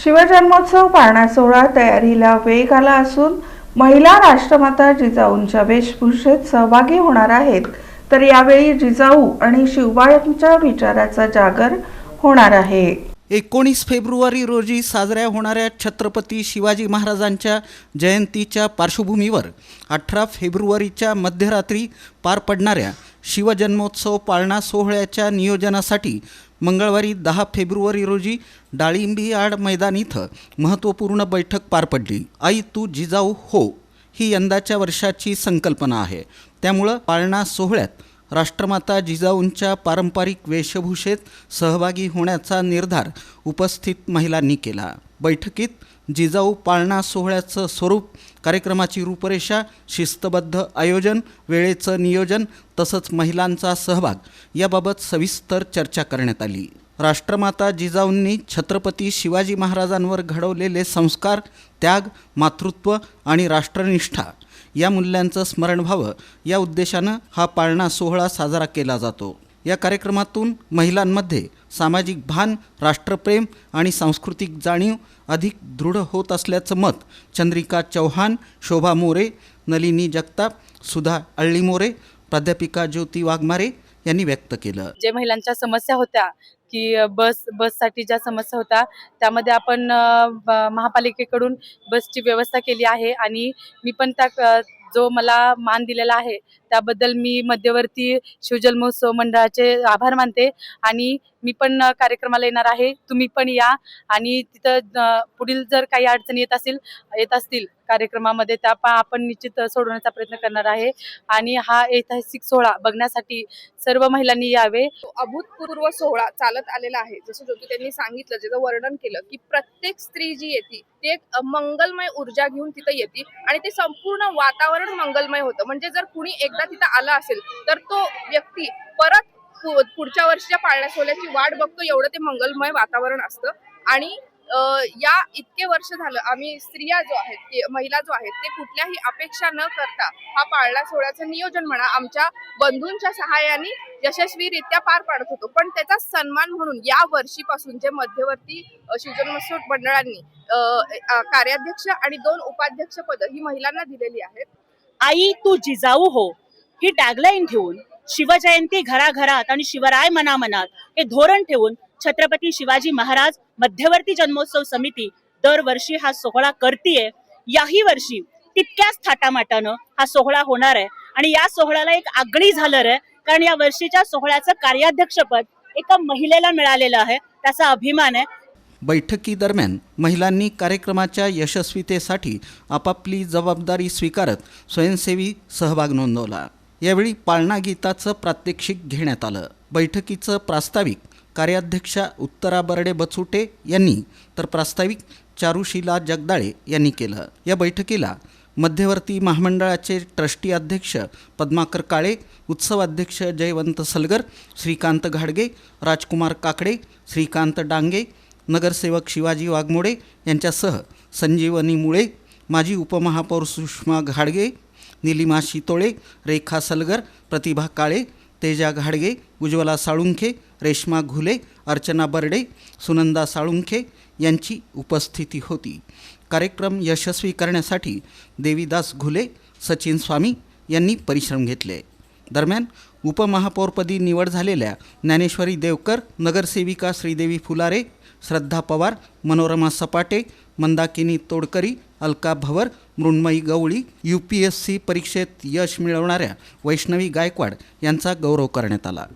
शिवजन्मोत्सव पाळणा सोहळा तयारीला वेग आला असून महिला राष्ट्रमाता जिजाऊंच्या वेशभूषेत सहभागी होणार आहेत, तर यावेळी जिजाऊ आणि शिवबाळांच्या विचाराचा जागर होणार आहे। 19 फेब्रुवारी रोजी साजऱ्या होणाऱ्या छत्रपती शिवाजी महाराजांच्या जयंतीच्या पार्श्वभूमीवर 18 फेब्रुवारीच्या मध्यरात्री पार पडणाऱ्या शिवजन्मोत्सव पाळणा सोहळ्याच्या नियोजनासाठी मंगळवारी 10 फेब्रुवारी रोजी डाळिंबी आड मैदान इथं महत्त्वपूर्ण बैठक पार पडली। आई तू जिजाऊ हो ही यंदाच्या वर्षाची संकल्पना आहे। त्यामुळं पाळणा सोहळ्यात राष्ट्रमाता जिजाऊंच्या पारंपरिक वेशभूषेत सहभागी होण्याचा निर्धार उपस्थित महिलांनी केला। बैठकीत जिजाऊ पाळणा सोहळ्याचं स्वरूप, कार्यक्रमाची रूपरेषा, शिस्तबद्ध आयोजन, वेळेचं नियोजन तसंच महिलांचा सहभाग याबाबत सविस्तर चर्चा करण्यात आली। राष्ट्रमाता जिजाऊंनी छत्रपती शिवाजी महाराजांवर घडवलेले संस्कार, त्याग, मातृत्व आणि राष्ट्रनिष्ठा या मूल्यांचं स्मरण व्हावं या उद्देशानं हा पाळणा सोहळा साजरा केला जातो। या कार्यक्रमातून महिलांमध्ये सामाजिक भान, राष्ट्रप्रेम आणि सांस्कृतिक जाणीव अधिक दृढ होत असल्याचं मत चंद्रिका चौहान, शोभा मोरे, नलिनी जगताप, सुधा अळ्ळीमोरे, प्राध्यापिका ज्योती वाघमारे यांनी व्यक्त केलं। जे महिलांच्या समस्या होत्या की बससाठी ज्या समस्या होत्या त्यामध्ये आपण महापालिकेकडून बसची व्यवस्था केली आहे आणि मी पण त्या जो मला मान दिलेला आहे त्याबद्दल मी मध्यवर्ती शिवजन्मोत्सव मंडळाचे आभार मानते आणि मी पण कार्यक्रमाला येणार आहे। तुम्ही पण या आणि तिथं पुढील जर काही अडचणी येत असतील कार्यक्रमामध्ये त्या आपण निश्चित सोडवण्याचा प्रयत्न करणार आहे आणि हा ऐतिहासिक सोहळा बघण्यासाठी सर्व महिलांनी यावे। अभूतपूर्व सोहळा चालत आलेला आहे। जसं ज्योती त्यांनी सांगितलं, ज्याचं वर्णन केलं की प्रत्येक स्त्री जी येते ती एक मंगलमय ऊर्जा घेऊन तिथे येते आणि ते संपूर्ण वातावरण मंगलमय होतं। म्हणजे जर कुणी एकदा तिथं आला असेल तर तो व्यक्ती परत पुढच्या वर्षीच्या पाळणा सोहळ्याची वाट बघतो, एवढं ते मंगलमय वातावरण असतं। आणि या इतके वर्ष झालं आम्ही स्त्रिया जो आहेत, महिला जो आहेत, ते कुठल्याही अपेक्षा न करता हा पाळणा सोहळ्याचं नियोजन म्हणा आमच्या बंधूंच्या सहाय्याने यशस्वीरित्या पार पाडत होतो। पण त्याचा सन्मान म्हणून या वर्षीपासून जे मध्यवर्ती शिवजन्मोत्सव मंडळांनी कार्याध्यक्ष आणि 2 उपाध्यक्ष पद ही महिलांना दिलेली आहेत। आई तू जिजाऊ हो ही टॅगलाईन घेऊन शिवजयंती घराघरात आणि शिवराय मनामनात हे धोरण ठेवून छत्रपती शिवाजी महाराज मध्यवर्ती जन्मोत्सव समिती दरवर्षी हा सोहळा करतीये। याही वर्षी तितक्याच थाटामाटानं हा सोहळा होणार आहे आणि या सोहळ्याला एक आगळी झालर आहे, कारण या वर्षीच्या सोहळ्याचं कार्याध्यक्षपद एका महिलेला मिळालेलं आहे, त्याचा अभिमान आहे। बैठकीदरम्यान महिलांनी कार्यक्रमाच्या यशस्वीतेसाठी आपापली जबाबदारी स्वीकारत स्वयंसेवी सहभाग नोंदवला। यावेळी पाळणा गीताचं प्रात्यक्षिक घेण्यात आलं। बैठकीचं प्रास्ताविक कार्याध्यक्षा उत्तरा बर्डे बचुटे यांनी तर प्रास्ताविक चारुशीला जगदाळे यांनी केलं। या बैठकीला मध्यवर्ती महामंडळाचे ट्रस्टी अध्यक्ष पद्माकर काळे, उत्सव अध्यक्ष जयवंत सलगर, श्रीकांत घाडगे, राजकुमार काकडे, श्रीकांत डांगे, नगरसेवक शिवाजी वाघमोडे यांच्यासह संजीवनी मुळे, माजी उपमहापौर सुषमा घाडगे, निलिमा शितोळे, रेखा सलगर, प्रतिभा काळे, तेजा घाडगे, उज्ज्वला साळुंखे, रेश्मा घुले, अर्चना बर्डे, सुनंदा साळुंखे यांची उपस्थिती होती। कार्यक्रम यशस्वी करण्यासाठी देवीदास घुले, सचिन स्वामी यांनी परिश्रम घेतले। दरम्यान उपमहापौरपदी निवड झालेल्या ज्ञानेश्वरी देवकर, नगरसेविका श्रीदेवी फुलारे, श्रद्धा पवार, मनोरमा सपाटे, मंदाकिनी तोडकरी, अलका भवर, मृण्मयी गवळी, UPSC परीक्षेत यश मिळवणाऱ्या वैष्णवी गायकवाड यांचा गौरव करण्यात आला।